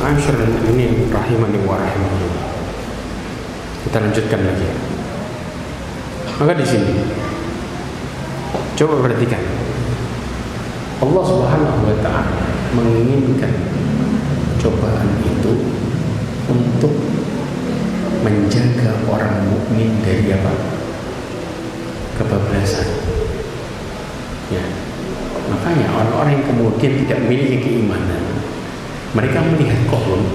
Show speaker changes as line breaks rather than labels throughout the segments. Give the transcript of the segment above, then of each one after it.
Ma'asyiral mu'minin rahimani wa rahimakumullah. Kita lanjutkan lagi. Maka di sini coba perhatikan, Allah Subhanahu wa taala menginginkan cobaan itu untuk menjaga orang mukmin dari apa? Kebablasan. Ya. Makanya orang-orang yang kemudian tidak memiliki keimanan, mereka melihat korun,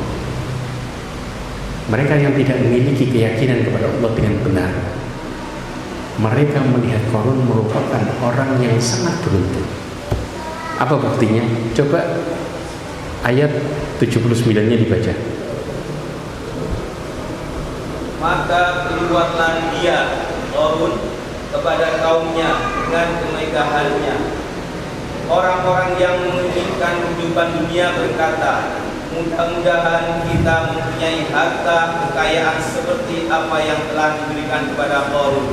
mereka yang tidak memiliki keyakinan kepada Allah dengan benar, mereka melihat korun merupakan orang yang sangat beruntung. Apa buktinya? Coba ayat 79-nya dibaca.
Maka keluarlah dia, Qarun, kepada kaumnya dengan kemegahannya. Orang-orang yang menginginkan kehidupan dunia berkata, mudah-mudahan kita mempunyai harta kekayaan seperti apa yang telah diberikan kepada Qarun.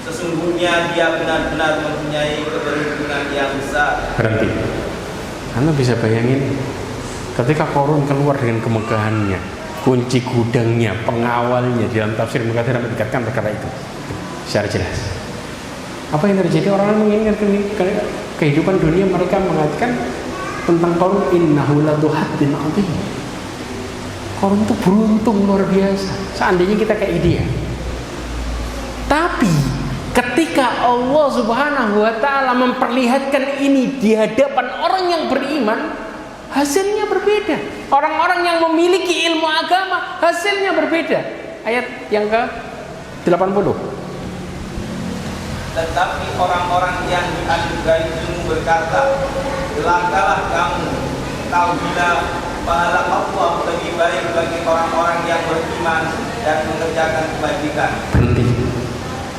Sesungguhnya dia benar-benar mempunyai keberuntungan yang besar.
Berhenti. Anda bisa bayangin ketika Qarun keluar dengan kemegahannya, kunci gudangnya, pengawalnya, di dalam tafsir Mukatsir mendekatkan perkara itu secara jelas. Apa yang terjadi? Orang menginginkan kehidupan dunia, mereka mengatakan tentang Qarun, innahu ladu haddin adzim. Qarun itu beruntung luar biasa. Seandainya kita kayak dia. Tapi ketika Allah Subhanahu wa taala memperlihatkan ini di hadapan orang yang beriman, hasilnya berbeda. Orang-orang yang memiliki ilmu agama, hasilnya berbeda. Ayat yang ke-80.
Tetapi orang-orang yang dianugerahi ilmu berkata, celakalah kamu, kau bila pahala Allah lebih baik bagi orang-orang yang beriman dan mengerjakan kebajikan.
Berhenti.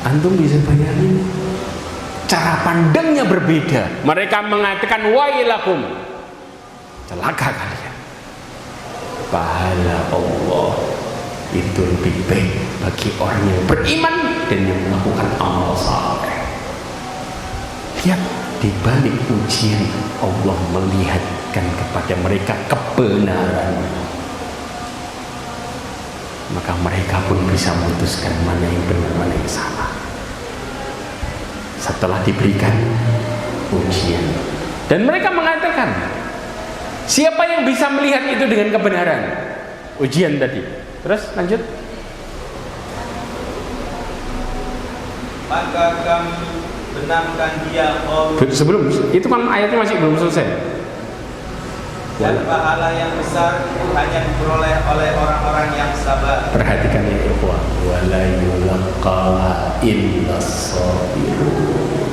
Antum bisa bayangin, cara pandangnya berbeda. Mereka mengatakan wailakum, celaka kalian. Pahala Allah itu lebih baik bagi orang yang beriman dan yang melakukan amal saleh. Lihat, di balik ujian Allah melihatkan kepada mereka kebenaran, maka mereka pun bisa memutuskan mana yang benar, mana yang salah setelah diberikan ujian. Dan mereka mengatakan, siapa yang bisa melihat itu dengan kebenaran? Ujian tadi. Terus lanjut.
Maka kami benamkan dia
Sebelum itu kan ayatnya masih belum selesai.
dan pahala yang besar itu hanya diperoleh oleh orang-orang yang sabar.
Perhatikan ya ikhwah, wala yulaqaha illas sabirun.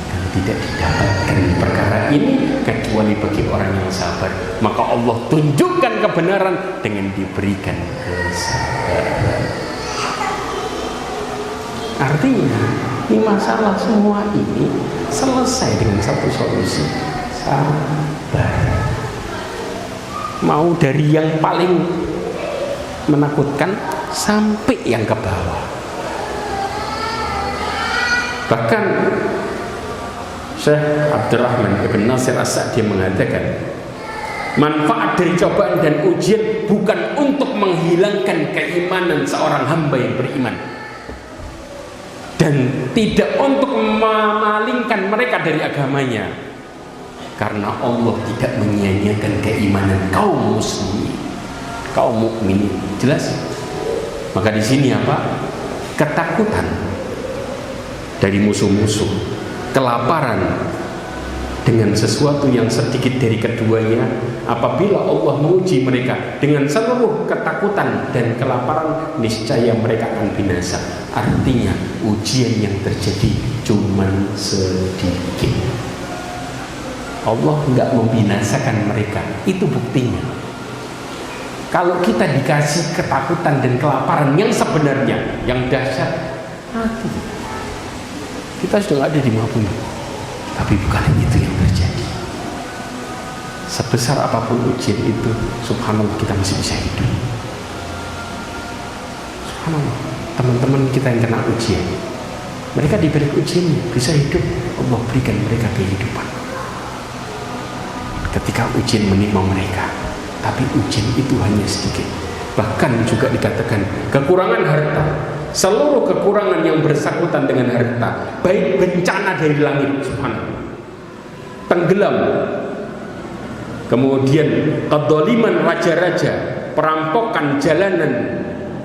Dan tidak didapatkan perkara ini kecuali bagi orang yang sabar. Maka Allah tunjukkan kebenaran dengan diberikan kesabaran. Artinya, ini masalah semua ini selesai dengan satu solusi, sabar. Mau dari yang paling menakutkan sampai yang ke bawah. Bahkan Syekh Abdurrahman Ibn Nasir As-Sa'di mengatakan, manfaat dari cobaan dan ujian bukan untuk menghilangkan keimanan seorang hamba yang beriman, dan tidak untuk memalingkan mereka dari agamanya, karena Allah tidak menyia-nyiakan keimanan kaum muslimin, kaum mukminin. Jelas? Maka di sini apa? Ketakutan dari musuh-musuh, kelaparan dengan sesuatu yang sedikit dari keduanya, apabila Allah menguji mereka dengan seluruh ketakutan dan kelaparan, niscaya mereka akan binasa. Artinya ujian yang terjadi cuma sedikit. Allah enggak membinasakan mereka. Itu buktinya. Kalau kita dikasih ketakutan dan kelaparan yang sebenarnya, yang dahsyat, mati. Kita sudah nggak ada di mana pun. Tapi bukan itu yang terjadi. Sebesar apapun ujian itu, subhanallah, kita masih bisa hidup. Subhanallah, teman-teman kita yang kena ujian, mereka diberi ujian bisa hidup, Allah berikan mereka kehidupan. Ketika ujian menimpa mereka, tapi ujian itu hanya sedikit. Bahkan juga dikatakan kekurangan harta, seluruh kekurangan yang bersangkutan dengan harta, baik bencana dari langit, subhanallah, tenggelam, kemudian kedoliman raja-raja, perampokan jalanan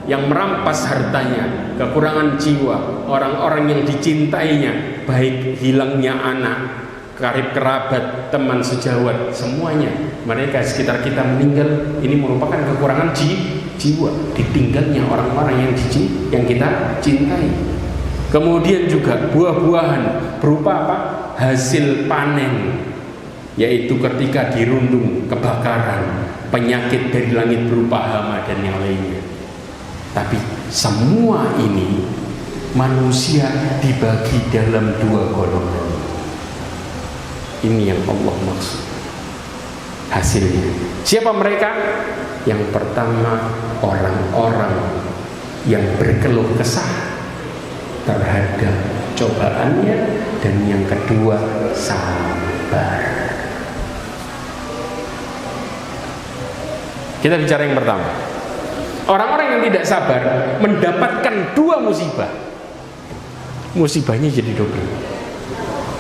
yang merampas hartanya, kekurangan jiwa, orang-orang yang dicintainya, baik hilangnya anak, karib kerabat, teman sejawat, semuanya mereka sekitar kita meninggal. Ini merupakan kekurangan jiwa, ditinggalnya orang-orang yang kita cintai. Kemudian juga buah-buahan berupa apa? Hasil panen, yaitu ketika dirundung kebakaran, penyakit dari langit berupa hama dan yang lainnya. Tapi semua ini manusia dibagi dalam dua golongan. Ini yang Allah maksud hasilnya. Siapa mereka? Yang pertama, orang-orang yang berkeluh kesah terhadap cobaannya, dan yang kedua, sabar. Kita bicara yang pertama. Orang-orang yang tidak sabar mendapatkan dua musibah. Musibahnya jadi double.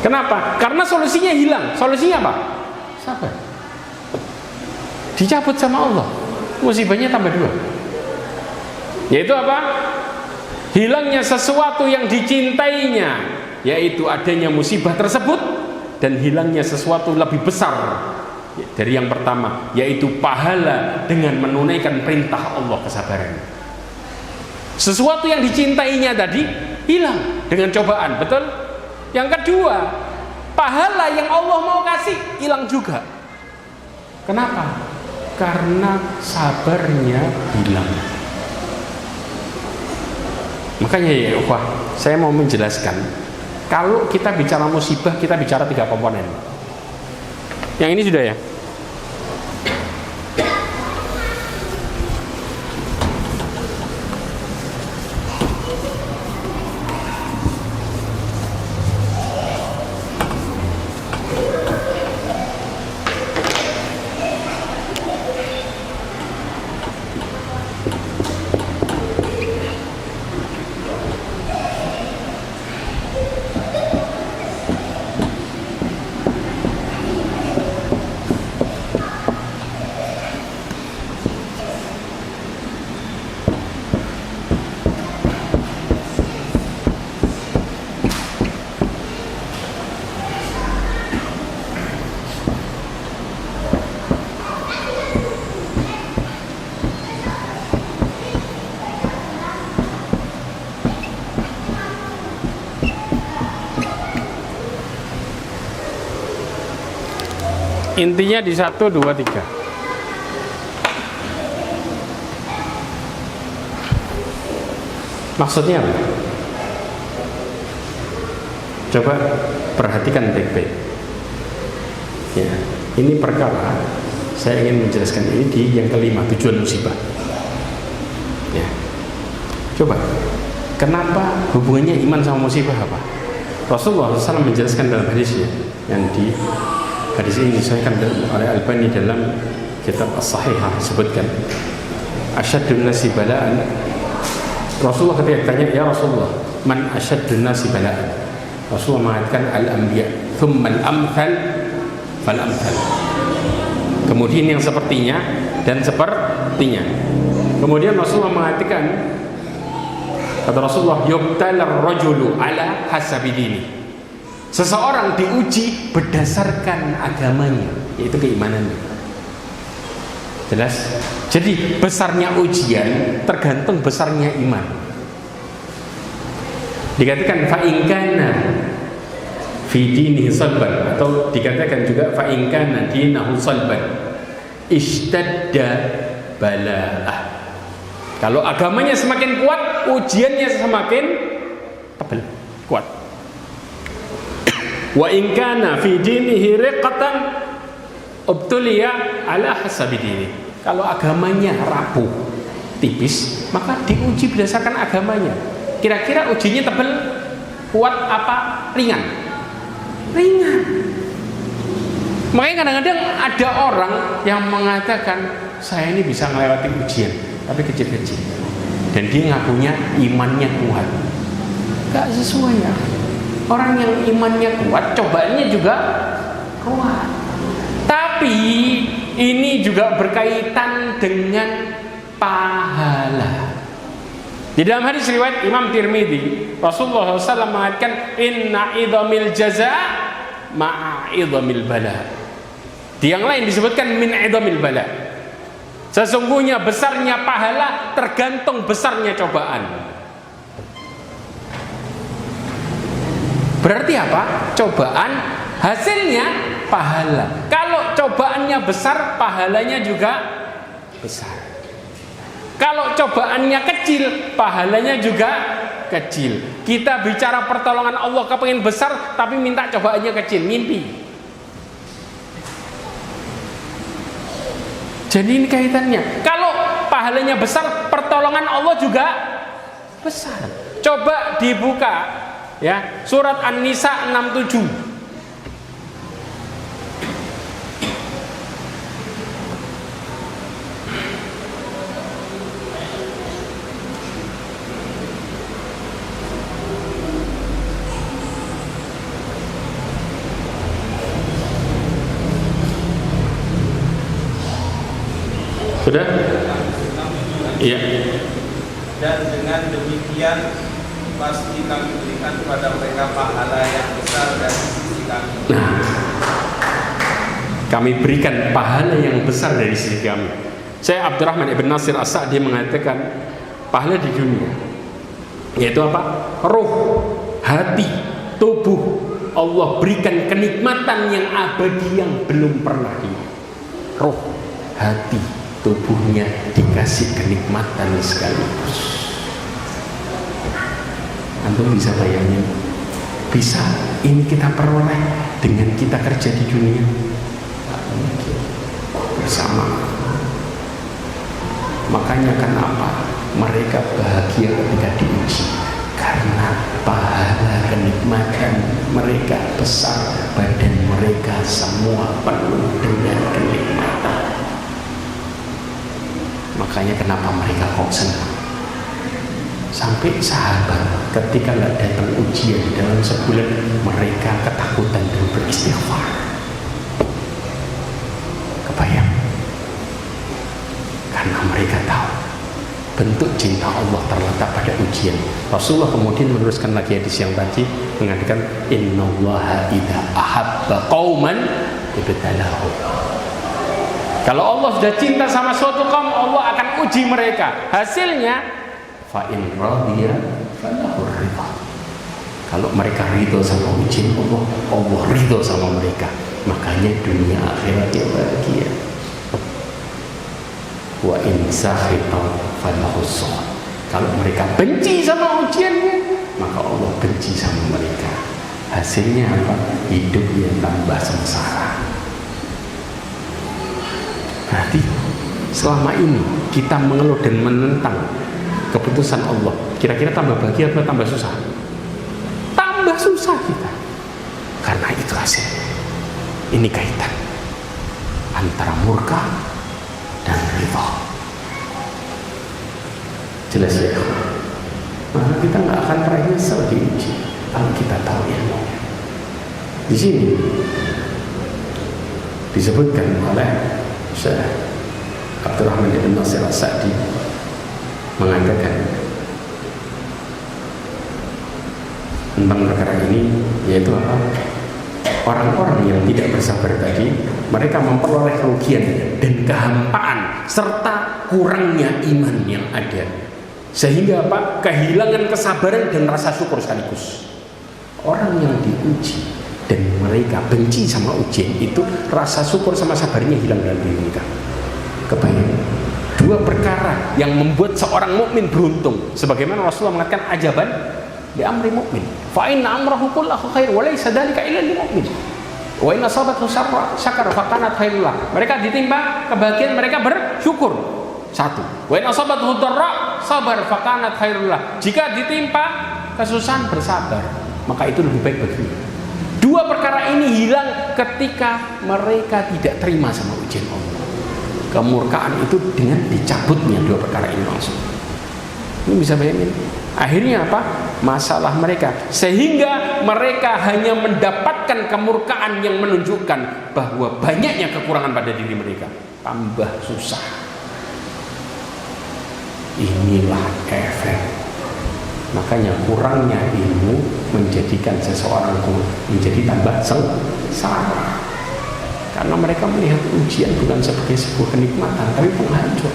Kenapa? Karena solusinya hilang. Solusinya apa? Sabar. Dicabut sama Allah, musibahnya tambah dua. Yaitu apa? Hilangnya sesuatu yang dicintainya, yaitu adanya musibah tersebut, dan hilangnya sesuatu lebih besar dari yang pertama, yaitu pahala dengan menunaikan perintah Allah, kesabaran. Sesuatu yang dicintainya tadi hilang dengan cobaan, betul? Yang kedua, pahala yang Allah mau kasih hilang juga. Kenapa? Karena sabarnya hilang. Makanya ya ikhwah, saya mau menjelaskan, kalau kita bicara musibah, kita bicara tiga komponen. Yang ini sudah ya. Intinya di 1, 2, 3. Maksudnya apa? Coba perhatikan baik-baik. Ya, ini perkara saya ingin menjelaskan ini di yang kelima, tujuan musibah. Ya, coba, kenapa hubungannya iman sama musibah apa? Rasulullah SAW menjelaskan dalam hadisnya, yang di hadis ini disahihkan oleh Albani dalam kitab As-Sahihah, disebutkan asyaddun nasi bala'an. Rasulullah ketika ditanya, ya Rasulullah, man asyaddun nasi bala'an? Rasulullah mengatakan al-anbiya, thumma al-amthal fal-amthal. Kemudian yang sepertinya dan sepertinya. Kemudian Rasulullah mengatakan, kata Rasulullah, yubtalar rajulu ala hasabi dini. Seseorang diuji berdasarkan agamanya, yaitu keimanannya. Jelas? Jadi besarnya ujian tergantung besarnya iman. Dikatakan fa in kana fi dinihi salban, atau dikatakan juga fa in kana dinahu salban ishtadda bala'ah. Kalau agamanya semakin kuat, ujiannya semakin tebal, kuat. Wa in kana fi dinihi riqatan ubtuliya ala hasabi dini. Kalau agamanya rapuh, tipis, maka diuji berdasarkan agamanya. Kira-kira ujinya tebal, kuat apa ringan? Ringan. Makanya kadang-kadang ada orang yang mengatakan saya ini bisa melewati ujian, tapi kecil-kecil, dan dia ngakunya imannya kuat. Gak sesuai ya. Orang yang imannya kuat, cobaannya juga kuat. Tapi ini juga berkaitan dengan pahala. Di dalam hadis riwayat Imam Tirmidzi, Rasulullah SAW mengatakan inna idhamil jaza ma'a idhamil bala. Di yang lain disebutkan min idhamil bala. Sesungguhnya besarnya pahala tergantung besarnya cobaan. Berarti apa? Cobaan hasilnya pahala. Kalau cobaannya besar, pahalanya juga besar. Kalau cobaannya kecil, pahalanya juga kecil. Kita bicara pertolongan Allah kepengen besar, tapi minta cobaannya kecil, mimpi. Jadi ini kaitannya. Kalau pahalanya besar, pertolongan Allah juga besar. Coba dibuka ya, surat An-Nisa 67. Sudah? Iya.
Dan dengan demikian pasti kami berikan kepada mereka pahala yang besar dari sisi kami.
Nah, kami berikan pahala yang besar dari sisi kami. Saya Abdurrahman ibn Nasir As-Sa'di mengatakan pahala di dunia yaitu apa? Ruh, hati, tubuh Allah berikan kenikmatan yang abadi yang belum pernah ini. Ruh, hati, tubuhnya dikasih kenikmatan sekaligus. Antum bisa bayangin, bisa ini kita peroleh dengan kita kerja di dunia bersama. Makanya kenapa mereka bahagia ketika diuji, karena pahala kenikmatan mereka besar, badan mereka semua penuh dengan kenikmatan. Makanya kenapa mereka kok senang. Sampai sahabat ketika nggak datang ujian dalam sebulan, mereka ketakutan dan beristighfar. Kebayang? Karena mereka tahu bentuk cinta Allah terletak pada ujian. Rasulullah kemudian meneruskan lagi hadis yang tadi mengatakan innallaha idza ahabba qauman ibtalahu. Kalau Allah sudah cinta sama suatu kaum, Allah akan uji mereka. Hasilnya fa in radiya falahu ridha. Kalau mereka ridho sama ujian Allah, Allah ridho sama mereka. Makanya dunia akhirat yang bahagia. Wa in sakhita falahu sukhط. Kalau mereka benci sama ujiannya, maka Allah benci sama mereka. Hasilnya apa? Hidup yang tambah sengsara. Berarti selama ini kita mengeluh dan menentang keputusan Allah, kira-kira tambah bahagia atau tambah susah? Tambah susah kita. Karena itu hasilnya. Ini kaitan antara murka dan ridha. Jelas ya? Maka kita nggak akan pernah nyesel diuji kalau kita tahu ilmunya. Di sini disebutkan oleh Syekh Abdurrahman ibn Nasir As-Sa'di mengatakan tentang perkara ini, yaitu apa? Orang-orang yang tidak bersabar tadi, mereka memperoleh kerugian dan kehampaan serta kurangnya iman yang ada, sehingga apa? Kehilangan kesabaran dan rasa syukur sekaligus. Orang yang diuji dan mereka benci sama ujian itu, rasa syukur sama sabarnya hilang dari diri mereka. Kebayang? Dua perkara yang membuat seorang mukmin beruntung, sebagaimana Rasulullah mengatakan ajaban di amri mukmin, fa inna amrahu kullahu khair wa laysa dzalika illa lil mu'min. Wa inna sabathu syakar fa kanat khairullah. Mereka ditimpa kebahagiaan, mereka bersyukur. Satu. Wa inna sabathu dharra sabar fa kanat khairullah. Jika ditimpa kesusahan bersabar, maka itu lebih baik baginya. Dua perkara ini hilang ketika mereka tidak terima sama ujian Allah. Kemurkaan itu dengan dicabutnya dua perkara ini langsung. Ini bisa bayangin. Akhirnya apa? Masalah mereka, sehingga mereka hanya mendapatkan kemurkaan yang menunjukkan bahwa banyaknya kekurangan pada diri mereka. Tambah susah. Inilah efek. Makanya kurangnya ilmu menjadikan seseorang menjadi tambah sengsara. Karena mereka melihat ujian bukan sebagai sebuah kenikmatan, tapi penghancur.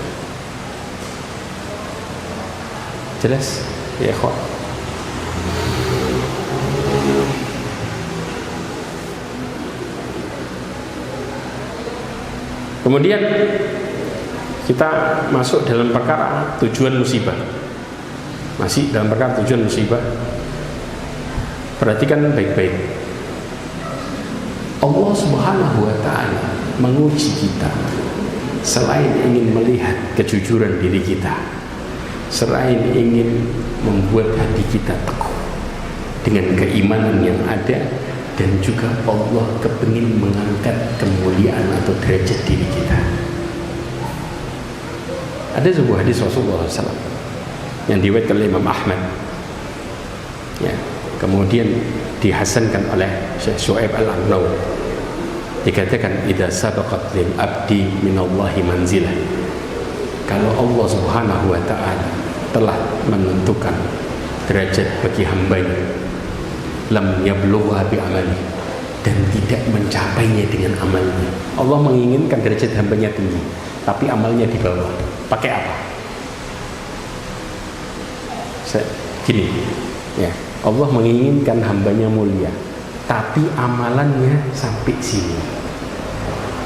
Jelas? Ya, kok. Kemudian kita masuk dalam perkara tujuan musibah. Masih dalam perkara tujuan musibah. Perhatikan baik-baik. Allah Subhanahu wa ta'ala menguji kita selain ingin melihat kejujuran diri kita, selain ingin membuat hati kita teguh dengan keimanan yang ada, dan juga Allah kepingin mengangkat kemuliaan atau derajat diri kita. Ada sebuah hadis Rasulullah SAW yang diriwayatkan oleh Imam Ahmad, ya, kemudian dihasankan oleh Syekh Syuaib Al-Arnaud. Dikatakan idza sabaqat lil abdi minallahi manzilah, kalau Allah Subhanahu wa ta'ala telah menentukan derajat bagi hambanya, lam yablugha bi amali, dan tidak mencapainya dengan amalnya. Allah menginginkan derajat hambanya tinggi, tapi amalnya di bawah. Pakai apa? Gini, ya, Allah menginginkan hambanya mulia, tapi amalannya sampai sini.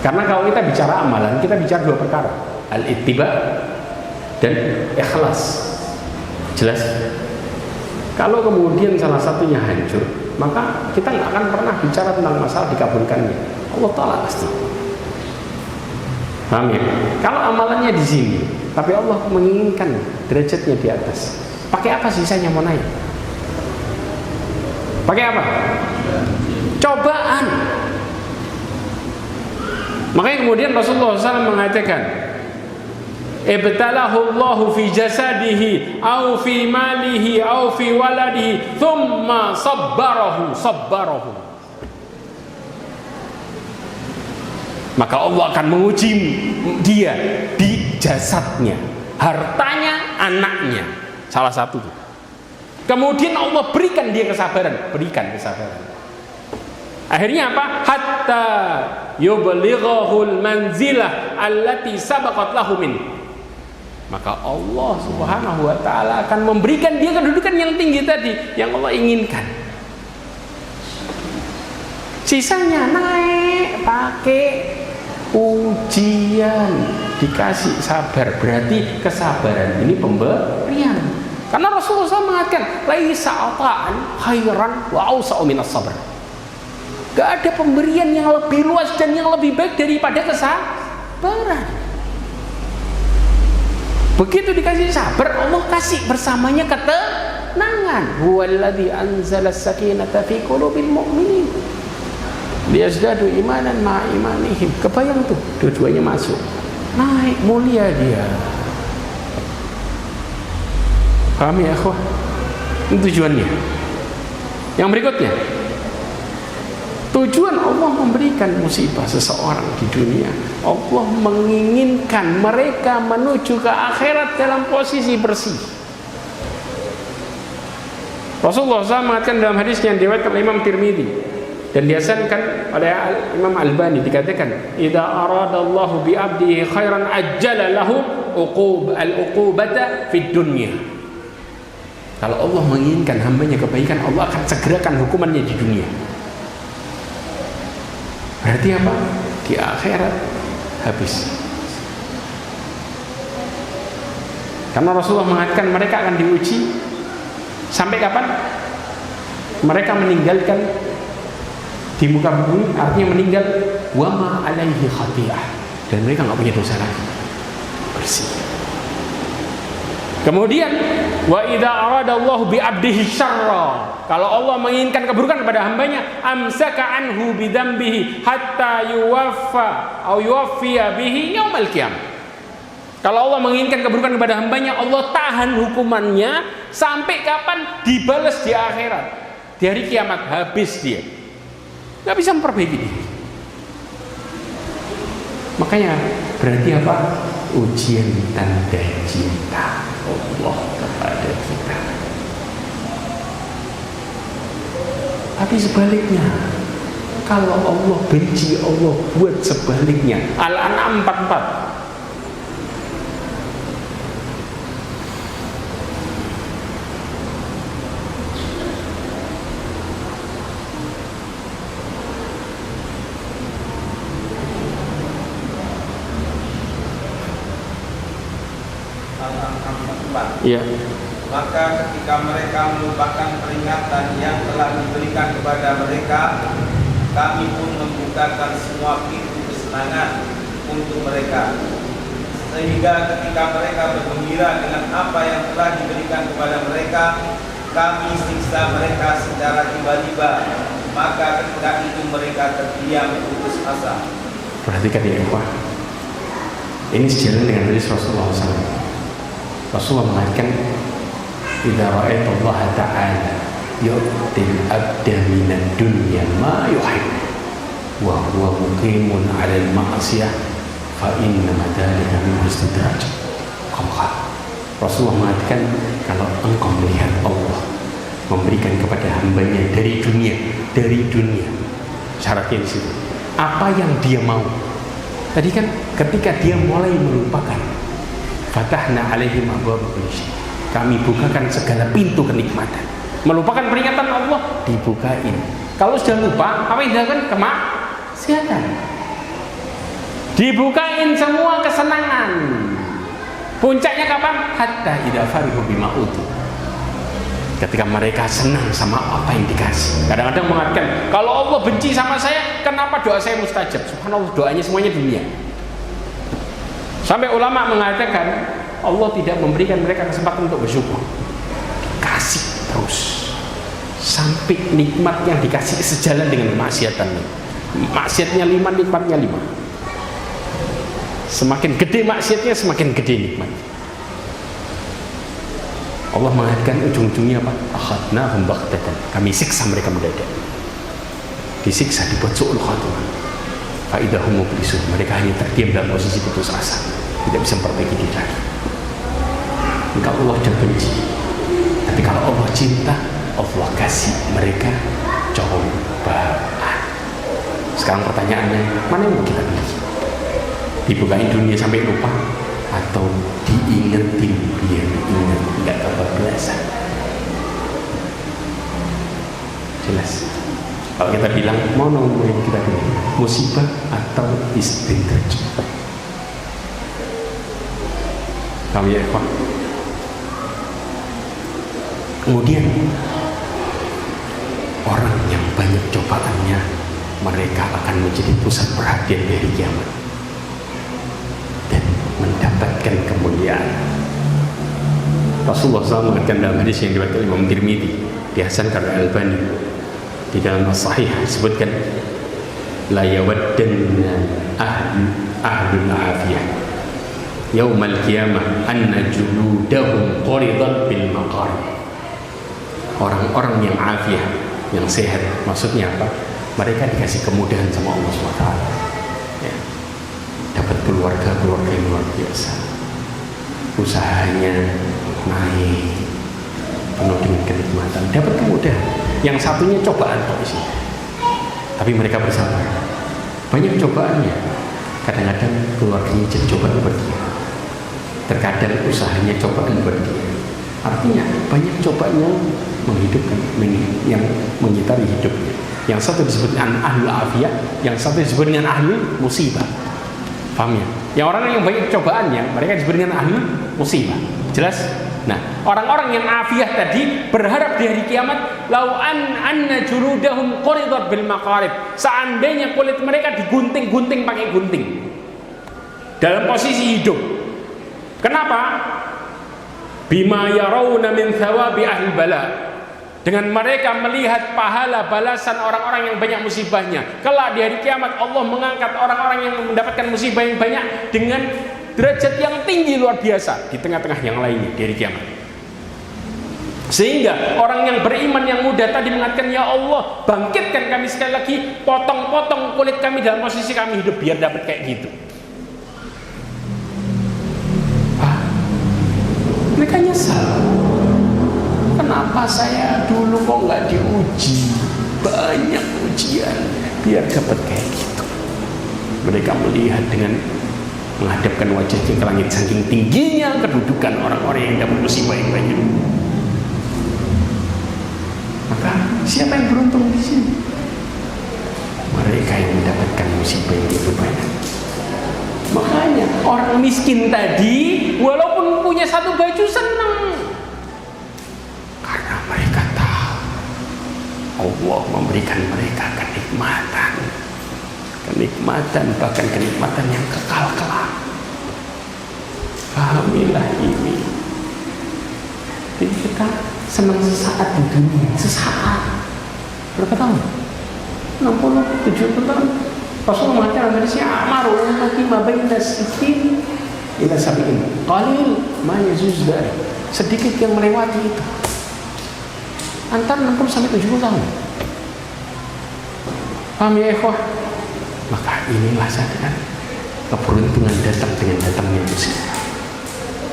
Karena kalau kita bicara amalan, kita bicara dua perkara, al-ittiba dan ikhlas. Jelas? Kalau kemudian salah satunya hancur, maka kita nggak akan pernah bicara tentang masalah dikabulkannya. Allah Ta'ala pasti. Paham ya? Kalau amalannya di sini, tapi Allah menginginkan derajatnya di atas, pakai apa sisanya mau naik? Pakai apa? Cobaan. Makanya kemudian Rasulullah SAW mengatakan, ibtalahu Allahu fi jasadihi au fi malihi au fi waladihi thumma sabbarahu. Maka Allah akan menguji dia di jasadnya, hartanya, anaknya, salah satu. Kemudian Allah berikan dia kesabaran. Akhirnya apa? Hatta yublighahul manzilah allati sabaqat lahu min. Maka Allah Subhanahu wa ta'ala akan memberikan dia kedudukan yang tinggi tadi yang Allah inginkan. Sisanya naik pakai ujian, dikasih sabar. Berarti kesabaran ini pemberian. Karena Rasulullah SAW mengatakan, laisa ata'an khairan wa awsa'u minas sabr. Gak ada pemberian yang lebih luas dan yang lebih baik daripada kesabaran. Begitu dikasih sabar, Allah kasih bersamanya ketenangan. Huwallazi anzala as-sakinata fi qulubil mu'minin liyazdadu imanan ma'a imanihim. Kebayang tuh, dua-duanya masuk, naik mulia dia. Paham ya akhwah? Ini tujuannya. Yang berikutnya, tujuan Allah memberikan musibah seseorang di dunia, Allah menginginkan mereka menuju ke akhirat dalam posisi bersih. Rasulullah SAW mengatakan dalam hadis yang diriwayatkan oleh Imam Tirmidzi dan dihasankan oleh Imam Albani, dikatakan, idza aradallahu bi 'abdihi khairan ajjala lahu al-uqubata fid dunya. Kalau Allah menginginkan hambanya kebaikan, Allah akan segerakan hukumannya di dunia. Berarti apa? Di akhirat habis. Karena Rasulullah mengatakan mereka akan diuji sampai kapan? Mereka meninggalkan di muka bumi, artinya meninggal wama alaihi khati'ah, dan mereka nggak punya dosa lagi, bersih. Kemudian wa idza aradallahu bi 'abdihi syarra, kalau Allah menginginkan keburukan kepada hambanya, amsaka anhu bidzambihi hatta yuwaffa atau yuwaffiya bihi yaumal qiyamah. Kalau Allah menginginkan keburukan kepada hambanya, Allah tahan hukumannya sampai kapan? Dibalas di akhirat, di hari kiamat, habis dia, nggak bisa memperbaiki diri. Makanya berarti apa? Ujian tanda cinta Allah kepada kita. Tapi sebaliknya, kalau Allah benci, Allah buat sebaliknya. Al-An'am 44. Ya.
Maka ketika mereka melupakan peringatan yang telah diberikan kepada mereka, kami pun membukakan semua pintu kesenangan untuk mereka, sehingga ketika mereka bergembira dengan apa yang telah diberikan kepada mereka, kami siksa mereka secara tiba-tiba. Maka ketika itu mereka terdiam putus asa.
Perhatikan ya, Pak. Ini sejalan dengan hadis Rasulullah SAW. Rasulullah mengatakan, idza ra'aita Allah ta'ala yu'til abda minad dunya ma yuhib wa huwa muqimun 'ala al-ma'siyah fa inna dzalika min istidraj. Rasulullah mengatakan, kalau engkau melihat Allah memberikan kepada hambanya dari dunia, syaratnya di situ, apa yang dia mau. Tadi kan ketika dia mulai melupakan, fatahna alaihim abwaaba kulli syai', kami bukakan segala pintu kenikmatan. Melupakan peringatan Allah, dibukain. Kalau sudah lupa, apa yang dilakukan? Kemaksiatan. Dibukain semua kesenangan. Puncaknya kapan? Hatta idza farihu bima utu, ketika mereka senang sama apa yang dikasih. Kadang-kadang mengatakan, kalau Allah benci sama saya, kenapa doa saya mustajab? Subhanallah, doanya semuanya dunia. Sampai ulama mengatakan Allah tidak memberikan mereka kesempatan untuk bersyukur, dikasih terus sampai nikmat yang dikasih sejalan dengan maksiatannya. Maksiatnya 5, nikmatnya 5. Semakin gede maksiatnya, semakin gede nikmat. Allah mengatakan ujung-ujungnya apa? Akhadnahum baghtatan, kami siksa mereka mendadak. Disiksa, dibuat su'ul khatimah. Faidahum mublisun, mereka hanya terdiam dalam posisi putus asa, tidak bisa memperbaiki diri lagi. Maka Allah sudah benci. Tapi kalau Allah cinta, Allah kasih mereka cobaan. Sekarang pertanyaannya, mana yang mau kita pilih? Dibukain dunia sampai lupa, atau diingetin biar ingat nggak kebablasan? Jelas. Kalau kita bilang mana yang kita pilih, musibah atau istidraj? Kamu ya, Pak. Kemudian orang yang banyak cobaannya, mereka akan menjadi pusat perhatian dari kiamat dan mendapatkan kemuliaan. Rasulullah SAW mengatakan dalam hadis yang diriwayatkan Imam Tirmidzi, dihasankan oleh Albani di dalam As-Sahih, disebutkan, la yawaddanna ahlul afiyah yaumal qiyamah anna juludahum quridat bil maqarib. Orang-orang yang afiyah, yang sehat, maksudnya apa? Mereka dikasih kemudahan sama Allah SWT, ya. Dapat keluarga yang luar biasa, usahanya naik, penuh dengan kenikmatan, dapat kemudahan. Yang satunya cobaan kok sih. Tapi mereka bersabar. Banyak cobaannya. Kadang-kadang keluarganya jadi cobaan buat dia. Terkadang usahanya cobaan buat dia. Artinya banyak cobaan yang menghidupkan, yang mengitari hidupnya. Yang satu disebut dengan ahlul afiyah, yang satu disebut dengan ahlul musibah. Paham ya? Yang orang yang banyak cobaannya, mereka disebut dengan ahlul musibah. Jelas? Nah, orang-orang yang afiyah tadi berharap di hari kiamat, lau anna juludahum quridat bil maqarib, seandainya kulit mereka digunting-gunting pakai gunting dalam posisi hidup. Kenapa? bima yarawna min thawabi ahli bala, dengan mereka melihat pahala balasan orang-orang yang banyak musibahnya. Kelak di hari kiamat Allah mengangkat orang-orang yang mendapatkan musibah yang banyak dengan derajat yang tinggi luar biasa di tengah-tengah yang lainnya di hari kiamat. Sehingga orang yang beriman yang muda tadi mengatakan, ya Allah, bangkitkan kami sekali lagi, potong-potong kulit kami dalam posisi kami hidup biar dapat kayak gitu. Mereka nyesal, kenapa saya dulu kok nggak diuji, banyak ujian biar dapat kayak gitu. Mereka melihat dengan menghadapkan wajahnya ke langit, saking tingginya kedudukan orang-orang yang dapat musibah yang banyak. Maka siapa yang beruntung di sini? Mereka yang mendapatkan musibah yang itu banyak. Makanya orang miskin tadi walaupun punya satu baju senang, karena mereka tahu Allah memberikan mereka kenikmatan, bahkan kenikmatan yang kekal kelak. Pahamilah ini. Jadi kita senang sesaat di dunia, sesaat. Berapa tahun? 60, 70 tahun. Rasulullah mengatakan dari si amaru ummati ma baina sitin ila sabiin qalil ma yajuz dzalik, sedikit yang melewati itu antara 60 sampai 70 tahun. Paham ya ikhwah? Maka inilah saat keberuntungan datang dengan datangnya musibah.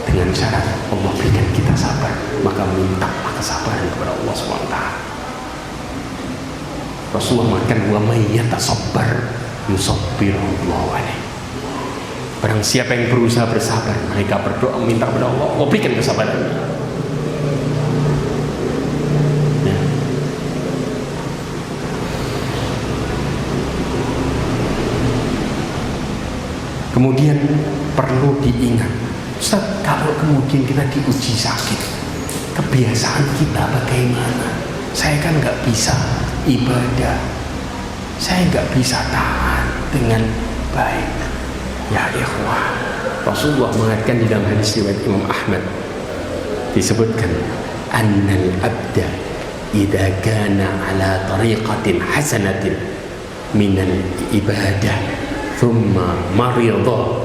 Dengan syarat Allah berikan kita sabar, maka mintalah kesabaran kepada Allah SWT. Rasulullah mengatakan, wa may yatasabbar yusabbirullahu alaihi. Barang siapa yang berusaha bersabar, mereka berdoa minta kepada Allah, Allah berikan kesabaran. Ya. Kemudian perlu diingat, Ustaz, kalau kemudian kita diuji sakit, kebiasaan kita bagaimana? Saya kan nggak bisa ibadah, saya nggak bisa tahan dengan baik. Ya ikhwah, Rasulullah mengatakan di dalam hadis riwayat Imam Ahmad, disebutkan annal abda idza kana ala tariqatin hasanatin minal ibadah thumma marida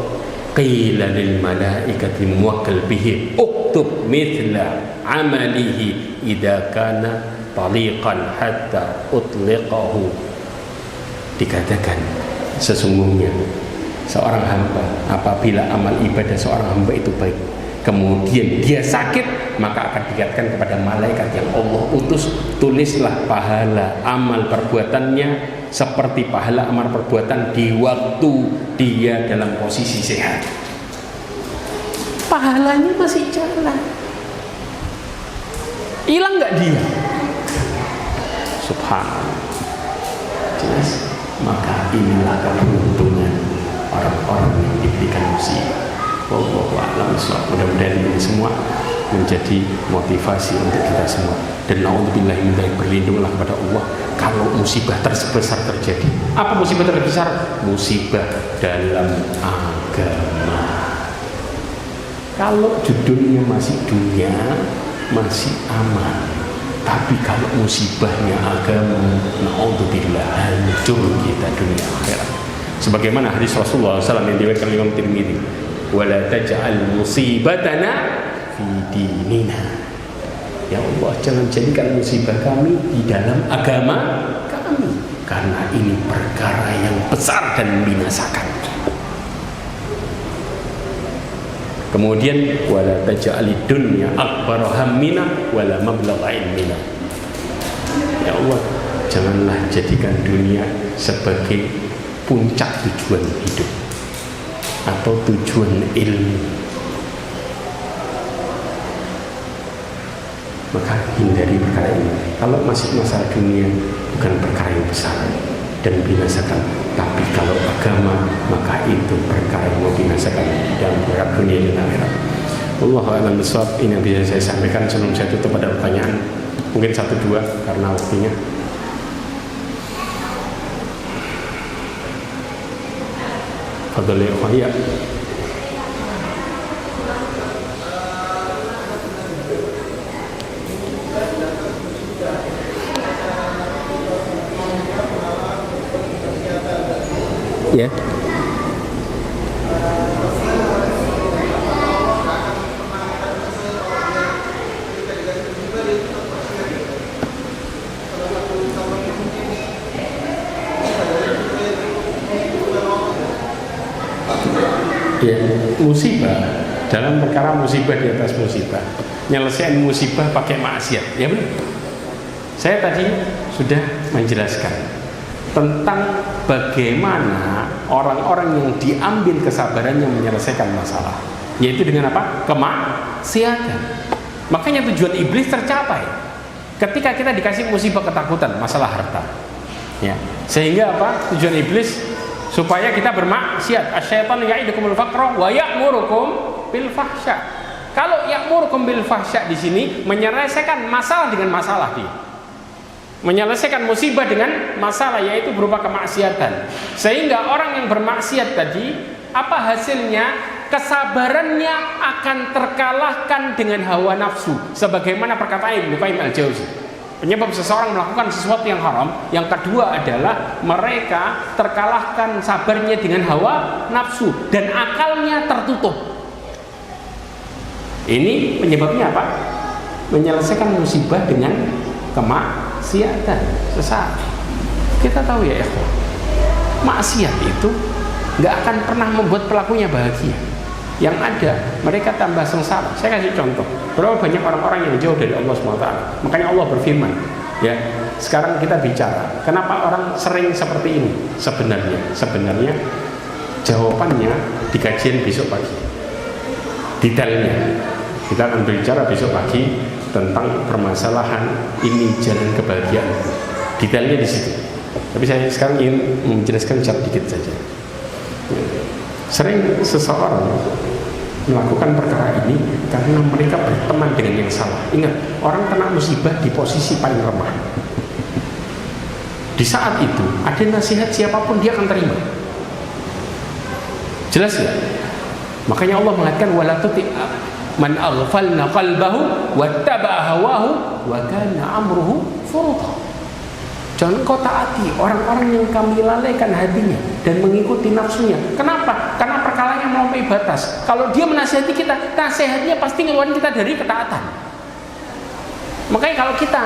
qila lil malaikati muwakkal bihi uktub mithla amalihi idza kana taliqan hatta utliqahu. Dikatakan sesungguhnya seorang hamba apabila amal ibadah seorang hamba itu baik, kemudian dia sakit, maka akan dikatakan kepada malaikat yang Allah utus, tulislah pahala amal perbuatannya seperti pahala amal perbuatan di waktu dia dalam posisi sehat. Pahalanya masih jalan. Hilang nggak dia? Subhanallah. Jelas. Maka inilah keberuntungan orang-orang yang diberikan musibah. Wallahu a'lam bishawab. Mudah-mudahan ini semua menjadi motivasi untuk kita semua. Dan naudzubillah min dzalik, berlindunglah kepada Allah kalau musibah terbesar terjadi. Apa musibah terbesar? Musibah dalam agama. Kalau judulnya masih dunia, masih aman. Tapi kalau musibahnya agama, naudzubillah, hancur kita dunia akhirat. Sebagaimana hadis Rasulullah SAW yang diriwayatkan Imam Tirmidzi, wala taj'al musibatana fi dinina. Ya Allah, jangan jadikan musibah kami di dalam agama kami, karena ini perkara yang besar dan membinasakan. Kemudian wala taj'alid dunya akbar hammina wala mablagha ilmina. Ya Allah, janganlah jadikan dunia sebagai puncak tujuan hidup atau tujuan ilmu. Maka hindari perkara ini. Kalau masih masalah dunia, bukan perkara yang besar dan binasakan. Tapi kalau agama, maka itu perkara yang membinasakan dalam perkara dunia dan akhirat. Wallahu a'lam bishawab. Ini yang bisa saya sampaikan sebelum saya tutup pada pertanyaan. Mungkin 1-2 karena waktunya. Fadhil ya. Ya. Ya, musibah dalam perkara musibah di atas musibah, nyelesain musibah pakai maksiat, ya benar. Saya tadi sudah menjelaskan tentang bagaimana orang-orang yang diambil kesabarannya menyelesaikan masalah, yaitu dengan apa? Kemaksiatan. Makanya tujuan iblis tercapai ketika kita dikasih musibah ketakutan masalah harta, ya. Sehingga apa? Tujuan iblis supaya kita bermaksiat. Asy-syaitanu ya'idukumul faqra wa ya'murukum bil fahsya. Kalau ya'murukum bil fahsya di sini menyelesaikan masalah dengan masalah dia. Menyelesaikan musibah dengan masalah, yaitu berupa kemaksiatan. Sehingga orang yang bermaksiat tadi, apa hasilnya? Kesabarannya akan terkalahkan dengan hawa nafsu. Sebagaimana perkataan Ibnu Qayyim al-Jauzi. Penyebab seseorang melakukan sesuatu yang haram, yang kedua adalah mereka terkalahkan sabarnya dengan hawa nafsu dan akalnya tertutup. Ini penyebabnya apa? Menyelesaikan musibah dengan kemaksiatan sesaat. Kita tahu ya ikhwan, maksiat itu nggak akan pernah membuat pelakunya bahagia. Yang ada mereka tambah sengsara. Saya kasih contoh, berapa banyak orang-orang yang jauh dari Allah SWT. Makanya Allah berfirman, ya, sekarang kita bicara kenapa orang sering seperti ini. Sebenarnya jawabannya di kajian besok pagi. Detailnya kita akan berbicara besok pagi tentang permasalahan ini jalan kebahagiaan. Detailnya di situ. Tapi saya sekarang ingin menjelaskan sedikit saja. Sering seseorang melakukan perkara ini karena mereka berteman dengan yang salah. Ingat, orang kena musibah di posisi paling lemah. Di saat itu ada nasihat siapapun dia akan terima. Jelas ya? Makanya Allah mengatakan wala tuti man aghfalna qalbahu wattaba'a hawahu wa kana amruhu furudha. Jangan kau taati orang-orang yang kami lalaikan hatinya dan mengikuti nafsunya. Kenapa? Karena perkalanya melampaui batas. Kalau dia menasihati kita, nasihatnya pasti ngeluarin kita dari ketaatan. Makanya kalau kita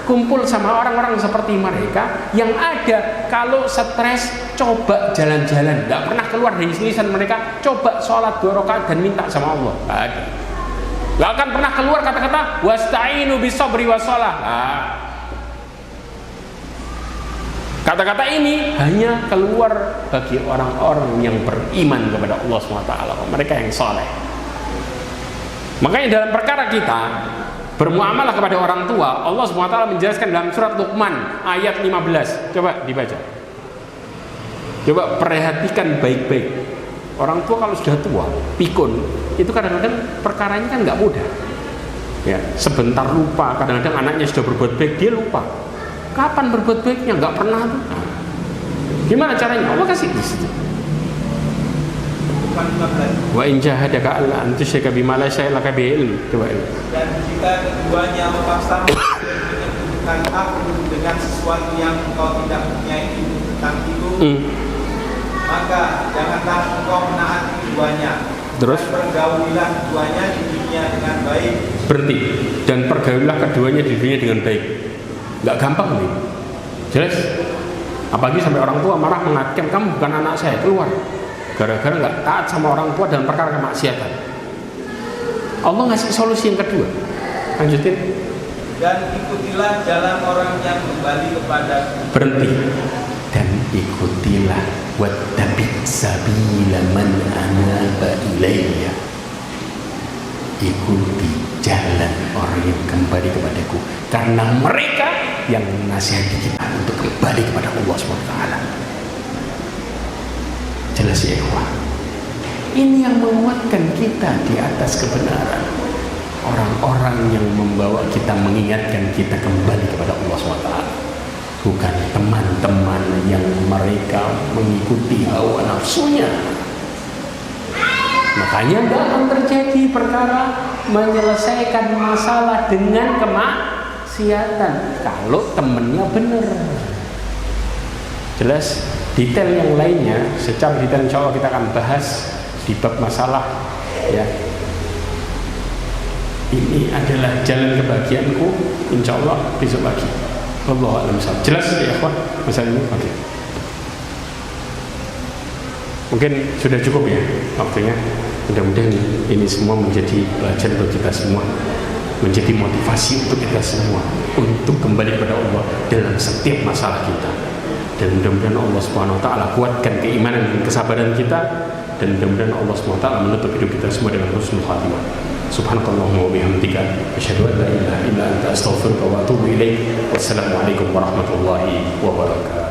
kumpul sama orang-orang seperti mereka, yang ada kalau stres coba jalan-jalan, nggak pernah keluar dari lisan mereka, coba sholat 2 rakaat dan minta sama Allah. Nggak ada. Nggak akan pernah keluar kata-kata wasta'inu bisabri wassalah. Kata-kata ini hanya keluar bagi orang-orang yang beriman kepada Allah SWT, mereka yang soleh. Makanya dalam perkara kita bermuamalah kepada orang tua, Allah SWT menjelaskan dalam surat Luqman ayat 15. Coba dibaca. Coba perhatikan baik-baik. Orang tua kalau sudah tua, pikun, itu kadang-kadang perkaranya kan nggak mudah. Ya, sebentar lupa, kadang-kadang anaknya sudah berbuat baik, dia lupa. Kapan berbuat baiknya? Nggak pernah tuh. Gimana caranya? Allah kasih di situ. Wa in jahadaka alla an tusyrika bima la syai'a bihi ilm. Coba ini.
Dan jika keduanya memaksa menyebutkan aku dengan sesuatu yang engkau tidak punya ilmu tentang itu, maka janganlah engkau menaati keduanya.
Terus?
Dan pergaulilah keduanya di dunia dengan baik.
Berhenti. Dan pergaulilah keduanya di dunia dengan baik. Nggak gampang nih. Jelas. Apalagi sampai orang tua marah mengatakan kamu bukan anak saya, keluar. Gara-gara nggak taat sama orang tua dalam perkara kemaksiatan. Allah ngasih solusi yang kedua. Lanjutin.
Dan ikutilah jalan orang yang kembali kepada.
Berhenti. Dan ikutilah wattabi' sabila man anaba ilayya. Ikuti jalan orang yang kembali kepadaku, karena mereka yang menasihati kita untuk kembali kepada Allah SWT. Jelas ya ikhwah. Ini yang menguatkan kita di atas kebenaran. Orang-orang yang membawa kita, mengingatkan kita kembali kepada Allah SWT, bukan teman-teman yang mereka mengikuti hawa nafsunya. Makanya tidak akan terjadi perkara menyelesaikan masalah dengan kemaksiatan kalau temennya benar. Jelas detail yang lainnya secara detail insya Allah kita akan bahas di bab masalah ya. Ini adalah jalan kebahagiaanku, insya Allah besok pagi. Wallahu a'lam bishawab. Jelas ya ikhwan masalah ini? Oke. Mungkin sudah cukup ya waktunya. Mudah-mudahan ini semua menjadi pelajaran untuk kita semua, menjadi motivasi untuk kita semua untuk kembali kepada Allah dalam setiap masalah kita. Dan mudah-mudahan Allah Subhanahu wa taala kuatkan keimanan dan kesabaran kita, dan mudah-mudahan Allah Subhanahu wa taala menutup hidup kita semua dengan husnul khatimah. Subhanakallahumma wa bihamdika asyhadu an la ilaha illa anta astaghfiruka wa atubu ilaik. Wassalamualaikum warahmatullahi wabarakatuh.